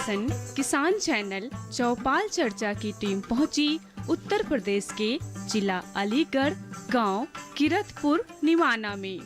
शासन किसान चैनल चौपाल चर्चा की टीम पहुंची उत्तर प्रदेश के जिला अलीगढ़ गांव किरतपुर निमाना में।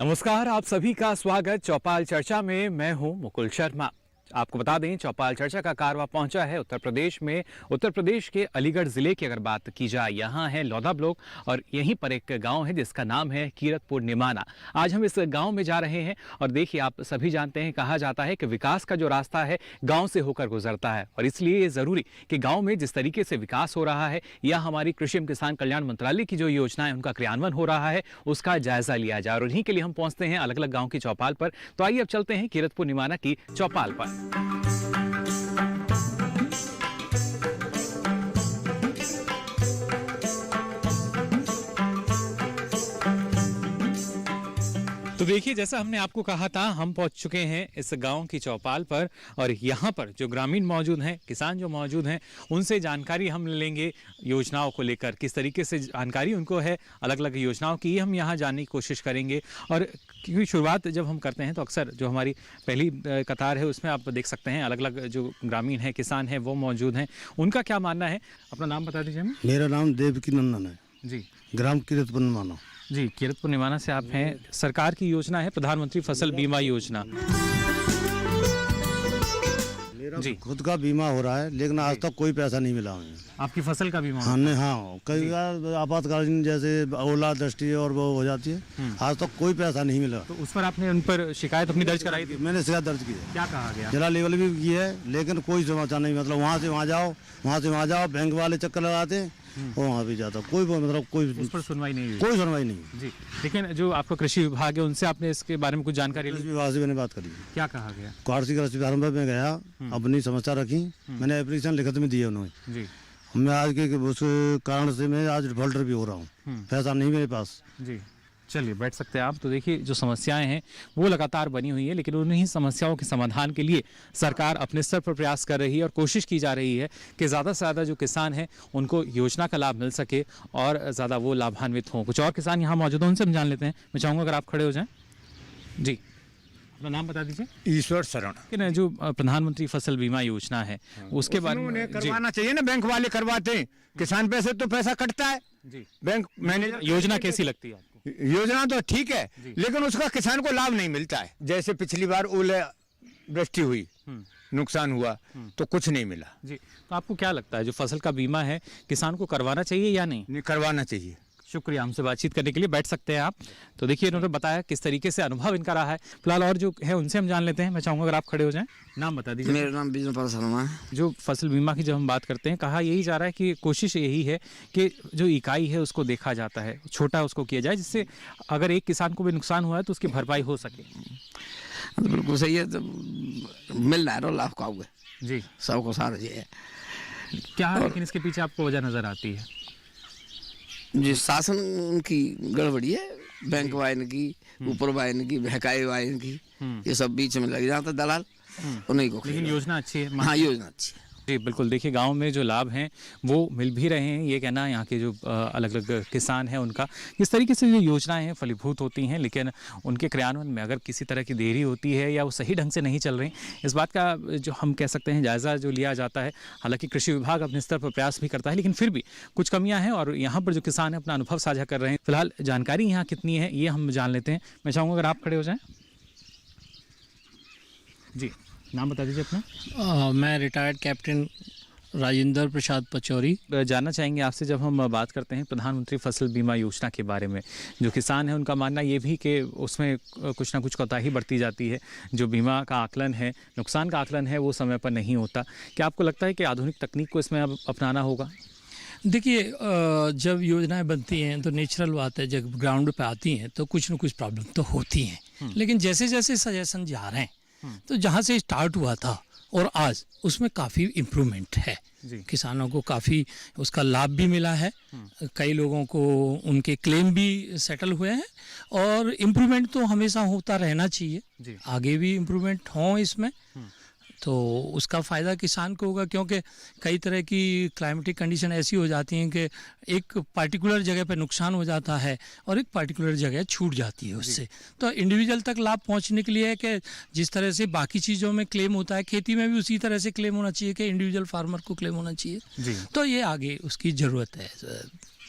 नमस्कार, आप सभी का स्वागत चौपाल चर्चा में। मैं हूं मुकुल शर्मा। आपको बता दें, चौपाल चर्चा का कारवां पहुंचा है उत्तर प्रदेश में। उत्तर प्रदेश के अलीगढ़ जिले की अगर बात की जाए, यहाँ है लौधा ब्लॉक और यहीं पर एक गांव है जिसका नाम है किरतपुर निमाना। आज हम इस गांव में जा रहे हैं और देखिए, आप सभी जानते हैं, कहा जाता है कि विकास का जो रास्ता है गांव से होकर गुजरता है और इसलिए ये ज़रूरी कि गाँव में जिस तरीके से विकास हो रहा है या हमारी कृषि एवं किसान कल्याण मंत्रालय की जो योजना है उनका क्रियान्वयन हो रहा है, उसका जायजा लिया जाए। और इन्हीं के लिए हम पहुँचते हैं अलग अलग गाँव की चौपाल पर। तो आइए अब चलते हैं किरतपुर निमाना की चौपाल पर। तो देखिए, जैसा हमने आपको कहा था, हम पहुंच चुके हैं इस गांव की चौपाल पर और यहाँ पर जो ग्रामीण मौजूद हैं, किसान जो मौजूद हैं, उनसे जानकारी हम लेंगे योजनाओं को लेकर। किस तरीके से जानकारी उनको है अलग अलग योजनाओं की, हम यहाँ जानने की कोशिश करेंगे। और क्योंकि शुरुआत जब हम करते हैं तो अक्सर जो हमारी पहली कतार है उसमें आप देख सकते हैं अलग अलग जो ग्रामीण हैं, किसान हैं, वो मौजूद हैं। उनका क्या मानना है? अपना नाम बता दीजिए हमें। मेरा नाम देवकी नंदन है जी, ग्राम किरतपुर निमाना। जी, किरतपुर निमाना से आप हैं। सरकार की योजना है प्रधानमंत्री फसल बीमा योजना। मेरा खुद का बीमा हो रहा है, लेकिन आज तक कोई पैसा नहीं मिला हमें। आपकी फसल का बीमा? हाँ, कई बार आपातकालीन जैसे ओला दृष्टि और वो हो जाती है, आज तक कोई पैसा नहीं मिला। तो उस पर आपने उन पर शिकायत अपनी दर्ज कराई थी? मैंने शिकायत दर्ज की है। क्या कहा गया? जिला लेवल भी की है, लेकिन कोई समाचार नहीं। मतलब वहाँ से वहाँ जाओ, वहाँ से वहाँ जाओ, बैंक वाले चक्कर लगाते हैं और वहाँ भी जाता, कोई मतलब कोई उस पर सुनवाई नहीं हुई? कोई सुनवाई नहीं जी। लेकिन जो आपका कृषि विभाग है उनसे आपने इसके बारे में कुछ जानकारी ली? कृषि विभाग से मैंने बात करी। क्या कहा गया? कार्तिक कृषि विभाग में गया, अपनी समस्या रखी, मैंने एप्लीकेशन लिखित में दिए उन्होंने जी। मैं आज के उस कारण से मैं आज डिफॉल्टर भी हो रहा हूँ, पैसा नहीं मेरे पास जी। चलिए, बैठ सकते हैं आप। तो देखिए, जो समस्याएं हैं वो लगातार बनी हुई है, लेकिन उन्हीं समस्याओं के समाधान के लिए सरकार अपने स्तर पर प्रयास कर रही है और कोशिश की जा रही है कि ज़्यादा से ज़्यादा जो किसान हैं उनको योजना का लाभ मिल सके और ज़्यादा वो लाभान्वित हों। कुछ और किसान यहाँ मौजूद हैं, उनसे हम जान लेते हैं। मैं चाहूँगा अगर आप खड़े हो जाएँ। जी, अपना नाम बता दीजिए। ईश्वर शरण। कि जो प्रधानमंत्री फसल बीमा योजना है उसके बारे में करवाना चाहिए ना, बैंक वाले करवाते हैं, किसान पैसे तो पैसा कटता है जी। Bank manager. योजना कैसी लगती है आपको? योजना तो ठीक है, लेकिन उसका किसान को लाभ नहीं मिलता है। जैसे पिछली बार ओले वृष्टि हुई, नुकसान हुआ, तो कुछ नहीं मिला जी। तो आपको क्या लगता है, जो फसल का बीमा है किसान को करवाना चाहिए या नहीं? करवाना चाहिए। शुक्रिया, हमसे बातचीत करने के लिए। बैठ सकते हैं आप। तो देखिए, इन्होंने बताया किस तरीके से अनुभव इनका रहा है। फिलहाल और जो है उनसे हम जान लेते हैं। मैं चाहूँगा अगर आप खड़े हो जाएं। नाम बता दीजिए। मेरा नाम विष्णुपाल शर्मा है। जो फसल बीमा की जब हम बात करते हैं, कहा यही जा रहा है कि कोशिश यही है कि जो इकाई है उसको देखा जाता है, छोटा उसको किया जाए, जिससे अगर एक किसान को भी नुकसान हुआ है तो उसकी भरपाई हो सके। तो बिल्कुल सही है, तो मिल रहा है लाभ का हुआ जी, सबको सारा जी है। क्या लेकिन इसके पीछे आपको वजह नजर आती है? जी, शासन उनकी गड़बड़ी है, बैंक वाइन की, ऊपर वाइन की, बहकाई वाइन की, ये सब बीच में लग जाता दलाल, उन्हीं को। लेकिन योजना अच्छी है। हाँ, योजना अच्छी है जी, बिल्कुल। देखिए, गांव में जो लाभ हैं वो मिल भी रहे हैं, ये कहना यहाँ के जो अलग अलग किसान हैं उनका। इस तरीके से जो योजनाएं हैं फलीभूत होती हैं, लेकिन उनके क्रियान्वयन में अगर किसी तरह की देरी होती है या वो सही ढंग से नहीं चल रही, इस बात का जो हम कह सकते हैं जायज़ा जो लिया जाता है। हालांकि कृषि विभाग अपने स्तर पर प्रयास भी करता है, लेकिन फिर भी कुछ कमियाँ हैं और यहाँ पर जो किसान हैं अपना अनुभव साझा कर रहे हैं। फिलहाल जानकारी यहाँ कितनी है ये हम जान लेते हैं। मैं चाहूँगा अगर आप खड़े हो जाएँ। जी, नाम बता दीजिए अपना। मैं रिटायर्ड कैप्टन राजेंद्र प्रसाद पचौरी। जानना चाहेंगे आपसे, जब हम बात करते हैं प्रधानमंत्री फसल बीमा योजना के बारे में, जो किसान है उनका मानना ये भी कि उसमें कुछ ना कुछ कोताही बरती जाती है। जो बीमा का आकलन है, नुकसान का आकलन है, वो समय पर नहीं होता। क्या आपको लगता है कि आधुनिक तकनीक को इसमें अब अपनाना होगा? देखिए, जब योजनाएं बनती हैं तो नेचुरल बात है, जब ग्राउंड पे आती हैं तो कुछ न कुछ प्रॉब्लम तो होती हैं, लेकिन जैसे जैसे सजेशन जा रहे हैं तो जहाँ से स्टार्ट हुआ था और आज उसमें काफ़ी इम्प्रूवमेंट है। किसानों को काफ़ी उसका लाभ भी मिला है, कई लोगों को उनके क्लेम भी सेटल हुए हैं और इम्प्रूवमेंट तो हमेशा होता रहना चाहिए, आगे भी इम्प्रूवमेंट हों इसमें। तो उसका फ़ायदा किसान को होगा, क्योंकि कई तरह की क्लाइमेटिक कंडीशन ऐसी हो जाती हैं कि एक पार्टिकुलर जगह पे नुकसान हो जाता है और एक पार्टिकुलर जगह छूट जाती है उससे। तो इंडिविजुअल तक लाभ पहुंचने के लिए है कि जिस तरह से बाकी चीज़ों में क्लेम होता है, खेती में भी उसी तरह से क्लेम होना चाहिए कि इंडिविजुअल फार्मर को क्लेम होना चाहिए। तो ये आगे उसकी ज़रूरत है।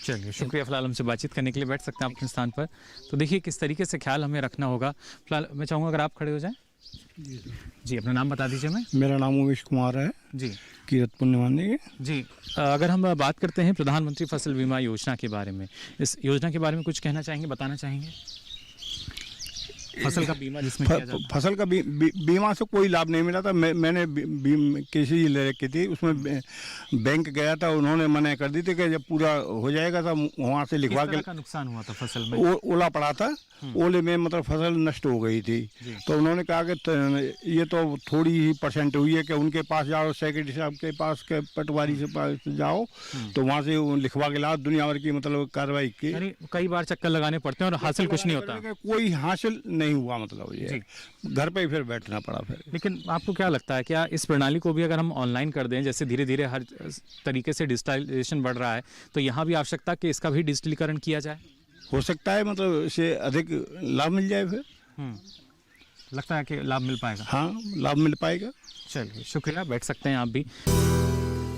चलिए, शुक्रिया। फिलहाल हमसे बातचीत करने के लिए बैठ सकते हैं आप अपने स्थान पर। तो देखिए किस तरीके से ख्याल हमें रखना होगा। फिलहाल मैं चाहूँगा अगर आप खड़े हो जाएं। जी, अपना नाम बता दीजिए। मैं मेरा नाम उमेश कुमार है जी, कीरतपुर निवानी के। जी। अगर हम बात करते हैं प्रधानमंत्री फसल बीमा योजना के बारे में, इस योजना के बारे में कुछ कहना चाहेंगे, बताना चाहेंगे? फसल का बीमा जिसमें किया जाता है। फसल का बीमा से कोई लाभ नहीं मिला था। मैंने केसी ले रखी थी, उसमें बैंक गया था, उन्होंने मना कर दी थी कि जब पूरा हो जाएगा तो वहाँ से लिखवा के। का नुकसान हुआ था फसल में? ओला पड़ा था, ओले में मतलब फसल नष्ट हो गई थी। तो उन्होंने कहा कि ये तो थोड़ी ही परसेंट हुई है कि उनके पास जाओ, सेक्रेटरी साहब के पास के पटवारी से पास जाओ, तो वहाँ से लिखवा के लाओ। दुनिया भर की मतलब कार्रवाई की, कई बार चक्कर लगाने पड़ते हैं और हासिल कुछ नहीं होता। कोई हासिल नहीं हुआ, मतलब ये घर पे ही फिर बैठना पड़ा फिर। लेकिन आपको क्या लगता है, क्या इस प्रणाली को भी अगर हम ऑनलाइन कर दें, जैसे धीरे धीरे हर तरीके से डिजिटलाइजेशन बढ़ रहा है, तो यहाँ भी आवश्यकता कि इसका भी डिजिटलीकरण किया जाए? हो सकता है, मतलब इससे अधिक लाभ मिल जाए फिर। लगता है कि लाभ मिल पाएगा? हाँ, लाभ मिल पाएगा। चलिए, शुक्रिया। बैठ सकते हैं आप भी।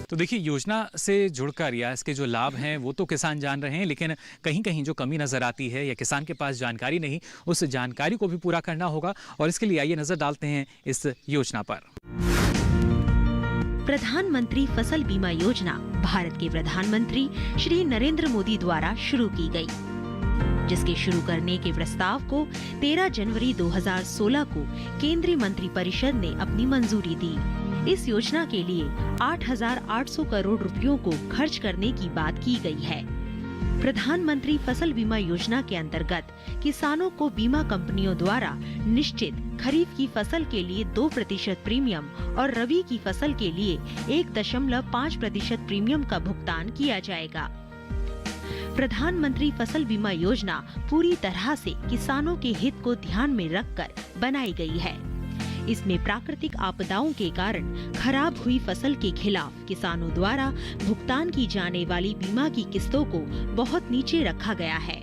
तो देखिए, योजना से जुड़कर या इसके जो लाभ हैं वो तो किसान जान रहे हैं, लेकिन कहीं कहीं जो कमी नज़र आती है या किसान के पास जानकारी नहीं, उस जानकारी को भी पूरा करना होगा। और इसके लिए आइए नज़र डालते हैं इस योजना पर। प्रधानमंत्री फसल बीमा योजना भारत के प्रधानमंत्री श्री नरेंद्र मोदी द्वारा शुरू की गई, जिसके शुरू करने के प्रस्ताव को 13 जनवरी 2016 को केंद्रीय मंत्रिपरिषद ने अपनी मंजूरी दी। इस योजना के लिए 8,800 करोड़ रुपयों को खर्च करने की बात की गई है। प्रधानमंत्री फसल बीमा योजना के अंतर्गत किसानों को बीमा कंपनियों द्वारा निश्चित खरीफ की फसल के लिए 2% प्रीमियम और रबी की फसल के लिए 1.5% प्रीमियम का भुगतान किया जाएगा। प्रधानमंत्री फसल बीमा योजना पूरी तरह से किसानों के हित को ध्यान में रखकर बनाई गई है। इसमें प्राकृतिक आपदाओं के कारण खराब हुई फसल के खिलाफ किसानों द्वारा भुगतान की जाने वाली बीमा की किस्तों को बहुत नीचे रखा गया है,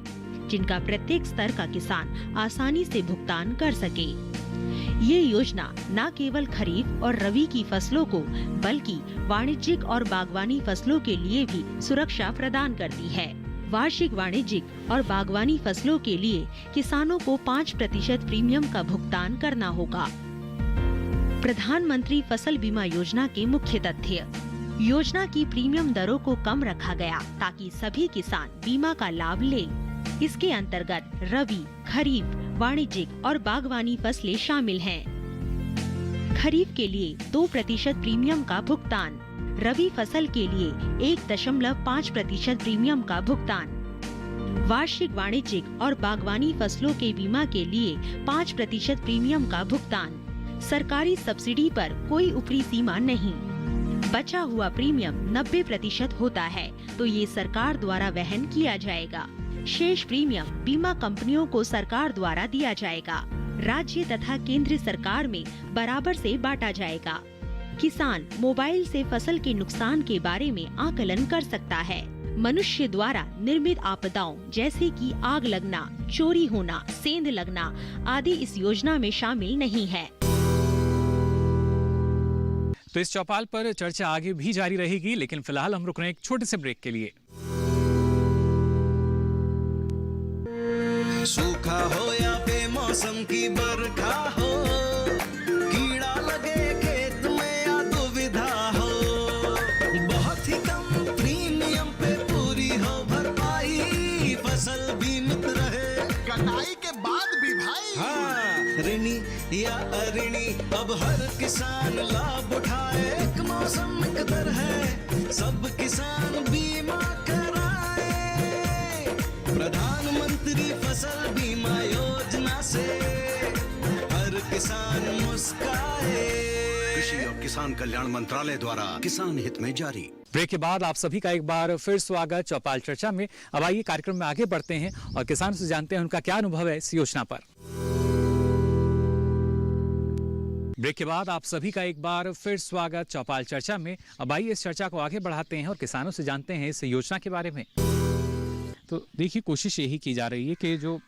जिनका प्रत्येक स्तर का किसान आसानी से भुगतान कर सके। ये योजना न केवल खरीफ और रबी की फसलों को बल्कि वाणिज्यिक और बागवानी फसलों के लिए भी सुरक्षा प्रदान करती है। वार्षिक वाणिज्यिक और बागवानी फसलों के लिए किसानों को 5% प्रीमियम का भुगतान करना होगा। प्रधानमंत्री फसल बीमा योजना के मुख्य तथ्य। योजना की प्रीमियम दरों को कम रखा गया ताकि सभी किसान बीमा का लाभ ले। इसके अंतर्गत रबी, खरीफ, वाणिज्यिक और बागवानी फसलें शामिल हैं। खरीफ के लिए 2% प्रीमियम का भुगतान, रबी फसल के लिए 1.5% प्रीमियम का भुगतान, वार्षिक वाणिज्यिक और बागवानी फसलों के बीमा के लिए 5% प्रीमियम का भुगतान। सरकारी सब्सिडी पर कोई ऊपरी सीमा नहीं। बचा हुआ प्रीमियम 90% होता है तो ये सरकार द्वारा वहन किया जाएगा। शेष प्रीमियम बीमा कंपनियों को सरकार द्वारा दिया जाएगा। राज्य तथा केंद्र सरकार में बराबर से बांटा जाएगा। किसान मोबाइल से फसल के नुकसान के बारे में आकलन कर सकता है। मनुष्य द्वारा निर्मित आपदाओं जैसे कि आग लगना, चोरी होना, सेंध लगना आदि इस योजना में शामिल नहीं है। तो इस चौपाल पर चर्चा आगे भी जारी रहेगी, लेकिन फिलहाल हम रुक रहे हैं एक छोटे से ब्रेक के लिए। सूखा हो या बेमौसम की बरखा हो, कीड़ा लगे खेत में या दुविधा हो, बहुत ही कम प्रीमियम पे पूरी हो भरपाई, फसल बीमित रहे कटाई के बाद भी भाई। हाँ, ऋणी या अऋणी अब हर किसान लाभ उठाए। एक मौसम एक दर है, सब किसान बीमा कराए। प्रधानमंत्री फसल बीमा योजना से हर किसान मुस्काए। कृषि और किसान कल्याण मंत्रालय द्वारा किसान हित में जारी। ब्रेक के बाद आप सभी का एक बार फिर स्वागत चौपाल चर्चा में। अब आइए कार्यक्रम में आगे बढ़ते हैं और किसान से जानते हैं उनका क्या अनुभव है इस योजना पर। ब्रेक के बाद आप सभी का एक बार फिर स्वागत चौपाल चर्चा में। अब आइए इस चर्चा को आगे बढ़ाते हैं और किसानों से जानते हैं इस योजना के बारे में। तो देखिए, कोशिश यही की जा रही है कि जो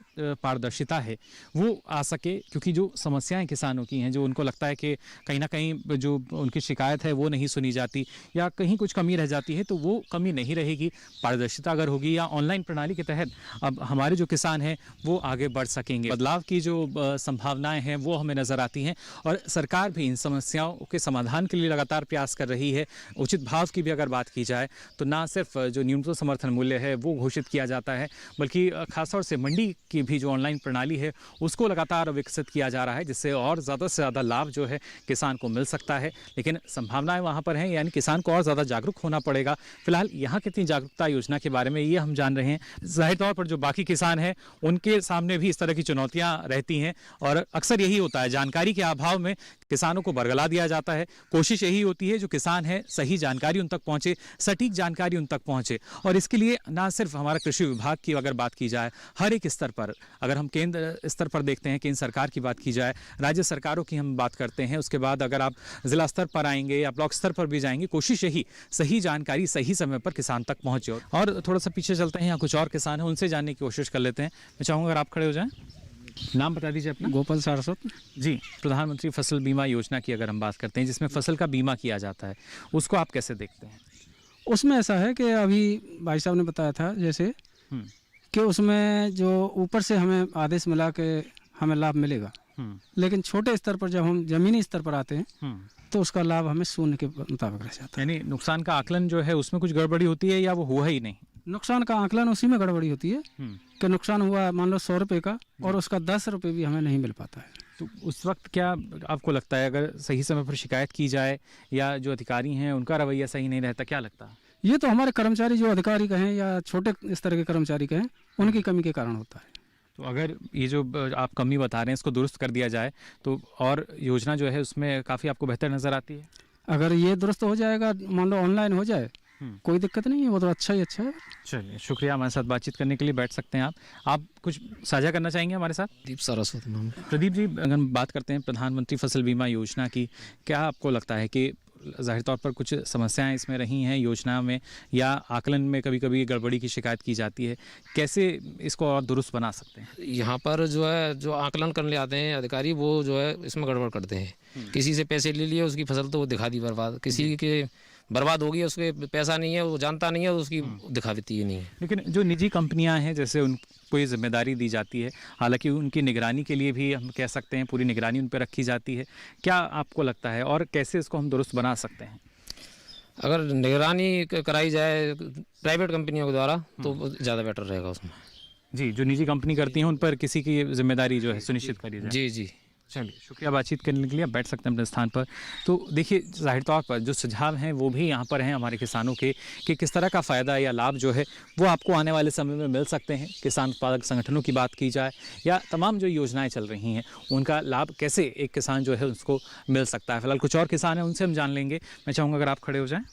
पारदर्शिता है वो आ सके, क्योंकि जो समस्याएं किसानों की हैं, जो उनको लगता है कि कहीं ना कहीं जो उनकी शिकायत है वो नहीं सुनी जाती या कहीं कुछ कमी रह जाती है, तो वो कमी नहीं रहेगी। पारदर्शिता अगर होगी या ऑनलाइन प्रणाली के तहत अब हमारे जो किसान हैं वो आगे बढ़ सकेंगे। बदलाव की जो संभावनाएं हैं वो हमें नज़र आती हैं और सरकार भी इन समस्याओं के समाधान के लिए लगातार प्रयास कर रही है। उचित भाव की भी अगर बात की जाए तो ना सिर्फ जो न्यूनतम समर्थन मूल्य है वो घोषित किया जाता है, बल्कि खासतौर से मंडी की भी जो ऑनलाइन प्रणाली है उसको लगातार विकसित किया जा रहा है, जिससे और ज़्यादा से ज़्यादा लाभ जो है किसान को मिल सकता है। लेकिन संभावनाएं वहाँ पर हैं, यानी किसान को और ज़्यादा जागरूक होना पड़ेगा। फिलहाल यहाँ कितनी जागरूकता योजना के बारे में ये हम जान रहे हैं। जाहिर तौर पर जो बाकी किसान हैं उनके सामने भी इस तरह की चुनौतियाँ रहती हैं और अक्सर यही होता है, जानकारी के अभाव में किसानों को बरगला दिया जाता है। कोशिश यही होती है जो किसान है सही जानकारी उन तक पहुँचे, सटीक जानकारी उन तक पहुँचे। और इसके लिए ना सिर्फ हमारा कृषि विभाग की अगर बात की जाए, हर एक स्तर पर, अगर हम केंद्र स्तर पर देखते हैं, केंद्र सरकार की बात की जाए, राज्य सरकारों की हम बात करते हैं, उसके बाद अगर आप जिला स्तर पर आएंगे या ब्लॉक स्तर पर भी जाएंगे, कोशिश यही सही जानकारी सही समय पर किसान तक पहुँचे। और थोड़ा सा पीछे चलते हैं, यहाँ कुछ और किसान हैं, उनसे जानने की कोशिश कर लेते हैं। मैं चाहूँगा अगर आप खड़े हो जाएं। नाम बता दीजिए अपना। गोपाल सारस्वत जी। प्रधानमंत्री फसल बीमा योजना की अगर हम बात करते हैं, जिसमें फसल का बीमा किया जाता है, उसको आप कैसे देखते हैं? उसमें ऐसा है कि अभी भाई साहब ने बताया था जैसे कि उसमें जो ऊपर से हमें आदेश मिला कि हमें लाभ मिलेगा, लेकिन छोटे स्तर पर जब हम जमीनी स्तर पर आते हैं तो उसका लाभ हमें शून्य के मुताबिक रह जाता है। यानी नुकसान का आकलन जो है उसमें कुछ गड़बड़ी होती है या वो हुआ ही नहीं? नुकसान का आकलन उसी में गड़बड़ी होती है कि नुकसान हुआ मान लो 100 रुपये का और उसका 10 रुपये भी हमें नहीं मिल पाता है। तो उस वक्त क्या आपको लगता है, अगर सही समय पर शिकायत की जाए या जो अधिकारी हैं उनका रवैया सही नहीं रहता, क्या लगता है? ये तो हमारे कर्मचारी जो अधिकारी कहें या छोटे स्तर के कर्मचारी कहें, उनकी कमी के कारण होता है। तो अगर ये जो आप कमी बता रहे हैं इसको दुरुस्त कर दिया जाए तो और योजना जो है उसमें काफ़ी आपको बेहतर नज़र आती है? अगर ये दुरुस्त हो जाएगा, मान लो ऑनलाइन हो जाए, कोई दिक्कत नहीं है, वो तो अच्छा ही अच्छा है। चलिए, शुक्रिया हमारे साथ बातचीत करने के लिए। बैठ सकते हैं आप कुछ साझा करना चाहेंगे हमारे साथ? दीप सारस्वत नाम। प्रदीप जी, अगर हम बात करते हैं प्रधानमंत्री फसल बीमा योजना की, क्या आपको लगता है कि जाहिर तौर पर कुछ समस्याएं इसमें रही हैं योजना में या आकलन में कभी कभी गड़बड़ी की शिकायत की जाती है, कैसे इसको और दुरुस्त बना सकते हैं? यहाँ पर जो है जो आकलन करने आते हैं अधिकारी, वो जो है इसमें गड़बड़ करते हैं। किसी से पैसे ले लिए, उसकी फसल तो वो दिखा दी बर्बाद, किसी के बर्बाद होगी, उसके पैसा नहीं है, वो जानता नहीं है, उसकी दिखाती ही नहीं है। लेकिन जो निजी कंपनियां हैं, जैसे उनको ये जिम्मेदारी दी जाती है, हालांकि उनकी निगरानी के लिए भी हम कह सकते हैं पूरी निगरानी उन पर रखी जाती है, क्या आपको लगता है और कैसे इसको हम दुरुस्त बना सकते हैं? अगर निगरानी कराई जाए प्राइवेट कंपनियों के द्वारा तो ज़्यादा बेटर रहेगा उसमें। जी, जो निजी कंपनी करती हैं उन पर किसी की जिम्मेदारी जो है सुनिश्चित करी जाए। जी जी। चलिए, शुक्रिया बातचीत करने के लिए। बैठ सकते हैं अपने स्थान पर। तो देखिए, जाहिर तौर पर जो सुझाव हैं वो भी यहाँ पर हैं हमारे किसानों के, कि किस तरह का फ़ायदा या लाभ जो है वो आपको आने वाले समय में मिल सकते हैं। किसान उत्पादक संगठनों की बात की जाए या तमाम जो योजनाएं चल रही हैं उनका लाभ कैसे एक किसान जो है उसको मिल सकता है। फिलहाल कुछ और किसान हैं, उनसे हम जान लेंगे। मैं चाहूँगा अगर आप खड़े हो जाएँ।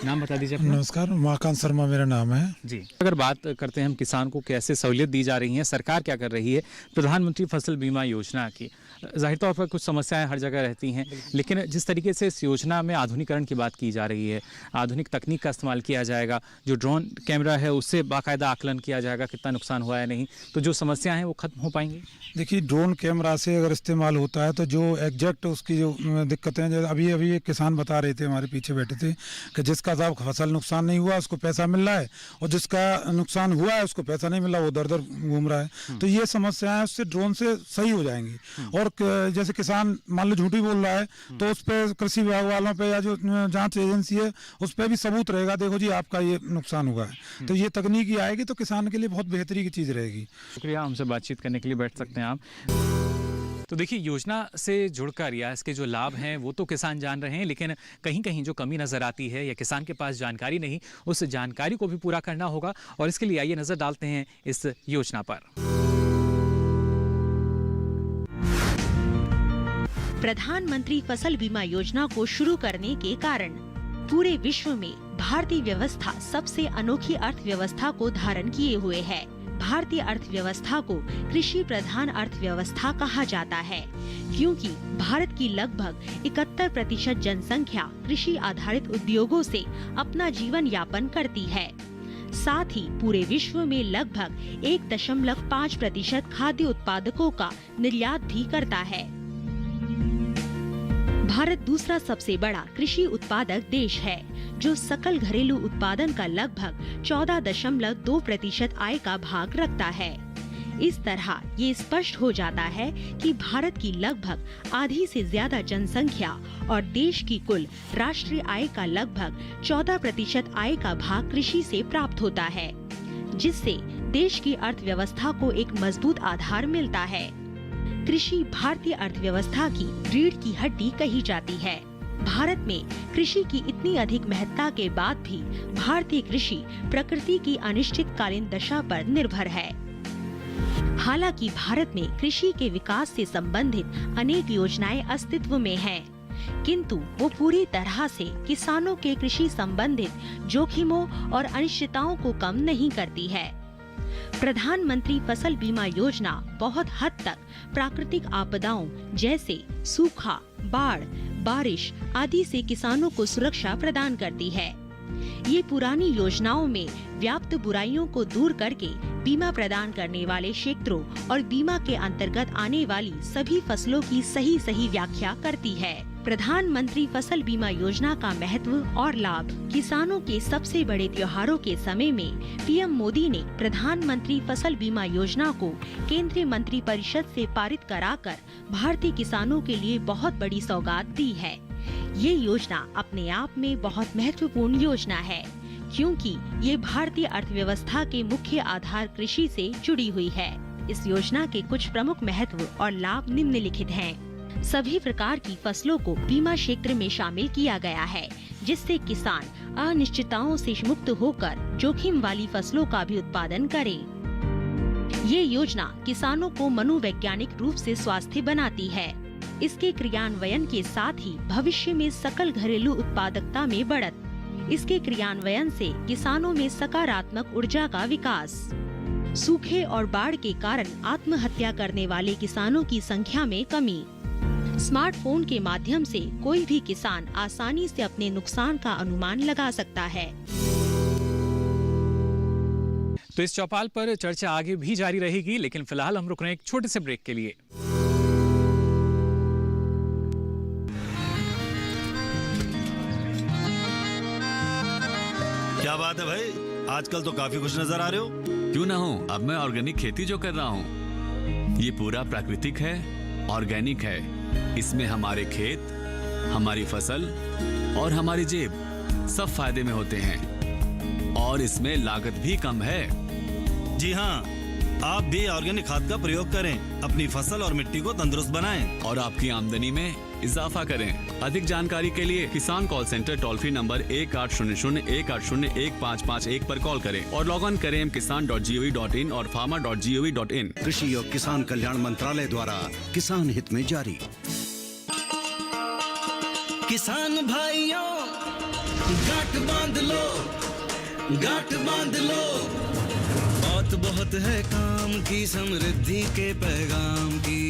नाम बता दीजिए अपना। नमस्कार, उमाकांत शर्मा मेरा नाम है जी। अगर बात करते हैं हम किसान को कैसे सहूलियत दी जा रही है, सरकार क्या कर रही है प्रधानमंत्री फसल बीमा योजना की, जाहिर तौर पर कुछ समस्याएं हर जगह रहती हैं, लेकिन जिस तरीके से इस योजना में आधुनिकीकरण की बात की जा रही है, आधुनिक तकनीक का इस्तेमाल किया जाएगा, जो ड्रोन कैमरा है उससे बाकायदा आकलन किया जाएगा कितना नुकसान हुआ है नहीं, तो जो समस्याएं हैं वो खत्म हो पाएंगी। देखिए, ड्रोन कैमरा से अगर इस्तेमाल होता है तो जो एग्जैक्ट उसकी जो दिक्कतें, अभी एक किसान बता रहे थे हमारे पीछे बैठे थे कि जिसका साहब फसल नुकसान नहीं हुआ उसको पैसा मिल रहा है और जिसका नुकसान हुआ है उसको पैसा नहीं मिला, वो दर दर घूम रहा है। तो ये समस्याएं उससे ड्रोन से सही हो जाएंगी। और जैसे किसान मान लो झूठी बोल रहा है तो उस पर कृषि विभाग वालों पे या जो जांच एजेंसी है उस पर भी सबूत रहेगा, देखो जी आपका ये नुकसान हुआ है। तो ये तकनीकी आएगी तो किसान के लिए बहुत बेहतरी की चीज़ रहेगी। शुक्रिया, हमसे बातचीत करने के लिए। बैठ सकते हैं आप। तो देखिए, योजना से जुड़कर या इसके जो लाभ हैं वो तो किसान जान रहे हैं, लेकिन कहीं कहीं जो कमी नज़र आती है या किसान के पास जानकारी नहीं, उस जानकारी को भी पूरा करना होगा। और इसके लिए आइए नज़र डालते हैं इस योजना पर। प्रधानमंत्री फसल बीमा योजना को शुरू करने के कारण पूरे विश्व में भारतीय व्यवस्था सबसे अनोखी अर्थव्यवस्था को धारण किए हुए है। भारतीय अर्थव्यवस्था को कृषि प्रधान अर्थव्यवस्था कहा जाता है, क्योंकि भारत की लगभग 71% जनसंख्या कृषि आधारित उद्योगों से अपना जीवन यापन करती है। साथ ही पूरे विश्व में लगभग 1.5% खाद्य उत्पादकों का निर्यात भी करता है। भारत दूसरा सबसे बड़ा कृषि उत्पादक देश है, जो सकल घरेलू उत्पादन का लगभग 14.2% आय का भाग रखता है। इस तरह ये स्पष्ट हो जाता है कि भारत की लगभग आधी से ज्यादा जनसंख्या और देश की कुल राष्ट्रीय आय का लगभग 14% आय का भाग कृषि से प्राप्त होता है, जिससे देश की अर्थव्यवस्था को एक मजबूत आधार मिलता है। कृषि भारतीय अर्थव्यवस्था की रीढ़ की हड्डी कही जाती है। भारत में कृषि की इतनी अधिक महत्ता के बाद भी भारतीय कृषि प्रकृति की अनिश्चितकालीन दशा पर निर्भर है। हालांकि भारत में कृषि के विकास से संबंधित अनेक योजनाएं अस्तित्व में हैं, किंतु वो पूरी तरह से किसानों के कृषि संबंधित जोखिमों और अनिश्चितताओं को कम नहीं करती है। प्रधानमंत्री फसल बीमा योजना बहुत हद तक प्राकृतिक आपदाओं जैसे सूखा, बाढ़, बारिश आदि से किसानों को सुरक्षा प्रदान करती है। ये पुरानी योजनाओं में व्याप्त बुराइयों को दूर करके बीमा प्रदान करने वाले क्षेत्रों और बीमा के अंतर्गत आने वाली सभी फसलों की सही व्याख्या करती है। प्रधानमंत्री फसल बीमा योजना का महत्व और लाभ। किसानों के सबसे बड़े त्योहारों के समय में पीएम मोदी ने प्रधानमंत्री फसल बीमा योजना को केंद्रीय मंत्री परिषद से पारित कराकर भारतीय किसानों के लिए बहुत बड़ी सौगात दी है। ये योजना अपने आप में बहुत महत्वपूर्ण योजना है, क्योंकि ये भारतीय अर्थव्यवस्था के मुख्य आधार कृषि से जुड़ी हुई है। इस योजना के कुछ प्रमुख महत्व और लाभ निम्नलिखित हैं। सभी प्रकार की फसलों को बीमा क्षेत्र में शामिल किया गया है, जिससे किसान अनिश्चितताओं से मुक्त होकर जोखिम वाली फसलों का भी उत्पादन करें। ये योजना किसानों को मनोवैज्ञानिक रूप से स्वास्थ्य बनाती है। इसके क्रियान्वयन के साथ ही भविष्य में सकल घरेलू उत्पादकता में बढ़त। इसके क्रियान्वयन से किसानों में सकारात्मक ऊर्जा का विकास। सूखे और बाढ़ के कारण आत्महत्या करने वाले किसानों की संख्या में कमी। स्मार्टफोन के माध्यम से कोई भी किसान आसानी से अपने नुकसान का अनुमान लगा सकता है। तो इस चौपाल पर चर्चा आगे भी जारी रहेगी, लेकिन फिलहाल हम रुक रहे हैं एक छोटे से ब्रेक के लिए। क्या बात है भाई, आजकल तो काफी खुश नजर आ रहे हो। क्यों ना हो, अब मैं ऑर्गेनिक खेती जो कर रहा हूँ ये पूरा प्राकृतिक है, ऑर्गेनिक है। इसमें हमारे खेत, हमारी फसल और हमारी जेब सब फायदे में होते हैं, और इसमें लागत भी कम है। जी हाँ, आप भी ऑर्गेनिक खाद का प्रयोग करें, अपनी फसल और मिट्टी को तंदुरुस्त बनाएं और आपकी आमदनी में इजाफा करें। अधिक जानकारी के लिए किसान call centre toll free number 1800-180-1551 पर कॉल करें और लॉग ऑन करें kisan.gov.in और farmer.gov.in। कृषि और किसान कल्याण मंत्रालय द्वारा किसान हित में जारी। किसान भाइयों गांठ बांध लो, गांठ बांध लो, बहुत बहुत है काम की, समृद्धि के पैगाम की।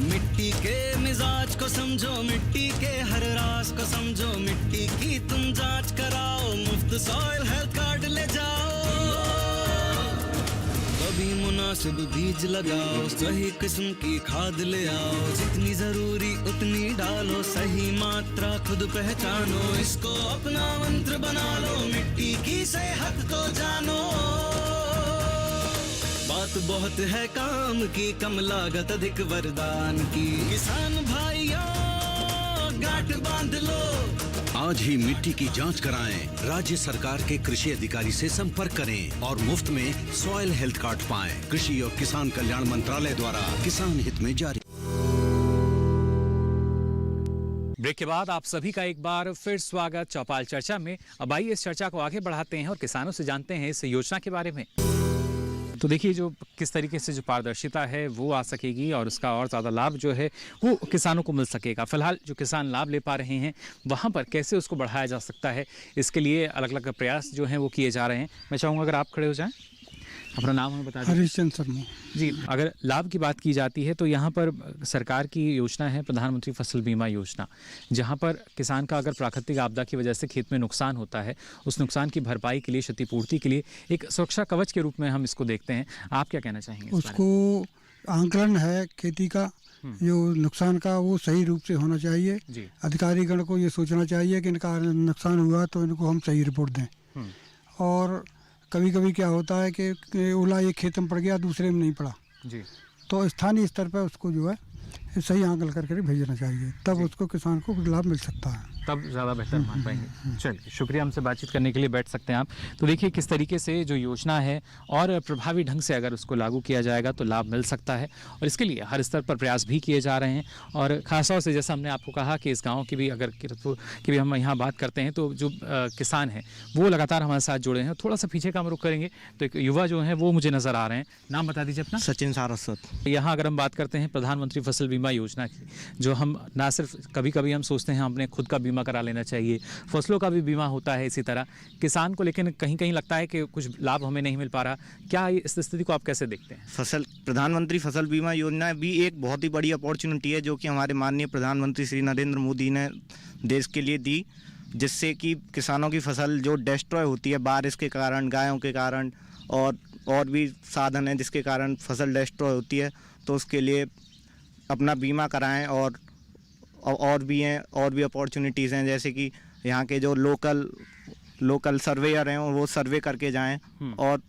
मिट्टी के मिजाज को समझो, मिट्टी के हर राज को समझो, मिट्टी की तुम जांच कराओ, मुफ्त सॉइल हेल्थ कार्ड ले जाओ। कभी मुनासिब बीज लगाओ, सही किस्म की खाद ले आओ, जितनी जरूरी उतनी डालो, सही मात्रा खुद पहचानो, इसको अपना मंत्र बना लो, मिट्टी की सेहत को जानो। बात बहुत है काम की, कम लागत अधिक वरदान की। किसान भाइयों गांठ बांध लो, आज ही मिट्टी की जांच कराएं, राज्य सरकार के कृषि अधिकारी से संपर्क करें और मुफ्त में सॉइल हेल्थ कार्ड पाएं। कृषि और किसान कल्याण मंत्रालय द्वारा किसान हित में जारी। ब्रेक के बाद आप सभी का एक बार फिर स्वागत चौपाल चर्चा में। अब आइए इस चर्चा को आगे बढ़ाते हैं और किसानों से जानते हैं इस योजना के बारे में। तो देखिए जो किस तरीके से जो पारदर्शिता है वो आ सकेगी और उसका और ज़्यादा लाभ जो है वो किसानों को मिल सकेगा। फिलहाल जो किसान लाभ ले पा रहे हैं वहाँ पर कैसे उसको बढ़ाया जा सकता है, इसके लिए अलग अलग प्रयास जो हैं वो किए जा रहे हैं। मैं चाहूँगा अगर आप खड़े हो जाएं, अपना नाम हमें बता दें। हरीशचंद्र शर्मा जी, अगर लाभ की बात की जाती है तो यहाँ पर सरकार की योजना है प्रधानमंत्री फसल बीमा योजना, जहाँ पर किसान का अगर प्राकृतिक आपदा की वजह से खेत में नुकसान होता है, उस नुकसान की भरपाई के लिए, क्षतिपूर्ति के लिए एक सुरक्षा कवच के रूप में हम इसको देखते हैं। आप क्या कहना चाहेंगे इस बारे में? उसको आंकलन है खेती का, जो नुकसान का वो सही रूप से होना चाहिए। अधिकारीगण को ये सोचना चाहिए कि इनका नुकसान हुआ तो इनको हम सही रिपोर्ट दें। और कभी कभी क्या होता है कि ओला एक खेत में पड़ गया, दूसरे में नहीं पड़ा, तो स्थानीय स्तर पर उसको जो है सही आंकलन करके भेजना चाहिए, तब उसको किसान को लाभ मिल सकता है, तब ज़्यादा बेहतर मान पाएंगे। चलिए, शुक्रिया, हमसे बातचीत करने के लिए। बैठ सकते हैं आप। तो देखिए किस तरीके से जो योजना है और प्रभावी ढंग से अगर उसको लागू किया जाएगा तो लाभ मिल सकता है, और इसके लिए हर स्तर पर प्रयास भी किए जा रहे हैं। और खासतौर से जैसा हमने आपको कहा कि इस गाँव की भी अगर किरतपुर की भी हम यहाँ बात करते हैं तो जो किसान हैं वो लगातार हमारे साथ जुड़े हैं। थोड़ा सा पीछे का हम रुख करेंगे तो एक युवा जो है वो मुझे नज़र आ रहे हैं। नाम बता दीजिए अपना। सचिन सारस्वत। यहाँ अगर हम बात करते हैं प्रधानमंत्री फसल बीमा योजना की, जो हम ना सिर्फ कभी कभी हम सोचते हैं हमने खुद का बीमा करा लेना चाहिए, फसलों का भी बीमा होता है इसी तरह किसान को, लेकिन कहीं कहीं लगता है कि कुछ लाभ हमें नहीं मिल पा रहा। क्या इस स्थिति को आप कैसे देखते हैं? प्रधानमंत्री फसल बीमा योजना भी एक बहुत ही बड़ी अपॉर्चुनिटी है जो कि हमारे माननीय प्रधानमंत्री श्री नरेंद्र मोदी ने देश के लिए दी, जिससे कि किसानों की फसल जो डिस्ट्रॉय होती है बारिश के कारण, गायों के कारण और भी साधन है जिसके कारण फसल डिस्ट्रॉय होती है, तो उसके लिए अपना बीमा कराएं। और भी हैं, और भी अपॉर्चुनिटीज़ हैं, जैसे कि यहाँ के जो लोकल सर्वेयर हैं वो सर्वे करके जाएं और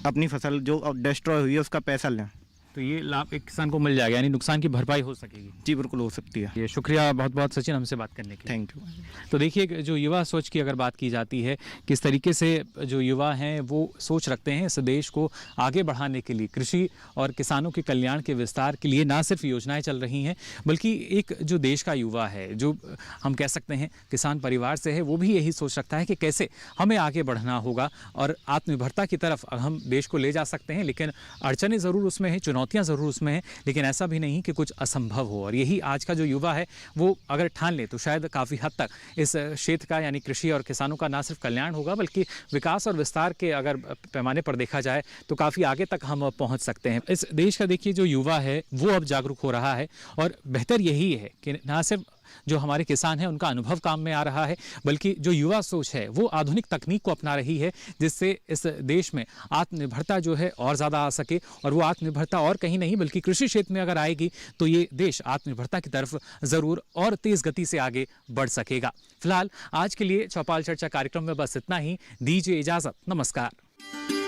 अपनी फसल जो डिस्ट्रॉय हुई है उसका पैसा लें। तो ये लाभ एक किसान को मिल जाएगा, यानी नुकसान की भरपाई हो सकेगी। जी बिल्कुल हो सकती है। ये शुक्रिया बहुत बहुत सचिन हमसे बात करने के लिए। Thank you. तो देखिए जो युवा सोच की अगर बात की जाती है, किस तरीके से जो युवा हैं वो सोच रखते हैं इस देश को आगे बढ़ाने के लिए, कृषि और किसानों के कल्याण के विस्तार के लिए ना सिर्फ योजनाएं चल रही हैं, बल्कि एक जो देश का युवा है, जो हम कह सकते हैं किसान परिवार से है, वो भी यही सोच रखता है कि कैसे हमें आगे बढ़ना होगा और आत्मनिर्भरता की तरफ हम देश को ले जा सकते हैं। लेकिन अड़चनें ज़रूर उसमें हैं, चुनौतियां ज़रूर उसमें हैं, लेकिन ऐसा भी नहीं कि कुछ असंभव हो। और यही आज का जो युवा है वो अगर ठान ले तो शायद काफ़ी हद तक इस क्षेत्र का, यानी कृषि और किसानों का ना सिर्फ कल्याण होगा बल्कि विकास और विस्तार के अगर पैमाने पर देखा जाए तो काफ़ी आगे तक हम पहुंच सकते हैं। इस देश का देखिए जो युवा है वो अब जागरूक हो रहा है, और बेहतर यही है कि ना सिर्फ जो हमारे किसान हैं उनका अनुभव काम में आ रहा है, बल्कि जो युवा सोच है वो आधुनिक तकनीक को अपना रही है, जिससे इस देश में आत्मनिर्भरता जो है और ज़्यादा आ सके। और वो आत्मनिर्भरता और कहीं नहीं बल्कि कृषि क्षेत्र में अगर आएगी तो ये देश आत्मनिर्भरता की तरफ ज़रूर और तेज़ गति से आगे बढ़ सकेगा। फिलहाल आज के लिए चौपाल चर्चा कार्यक्रम में बस इतना ही। दीजिए इजाज़त। नमस्कार।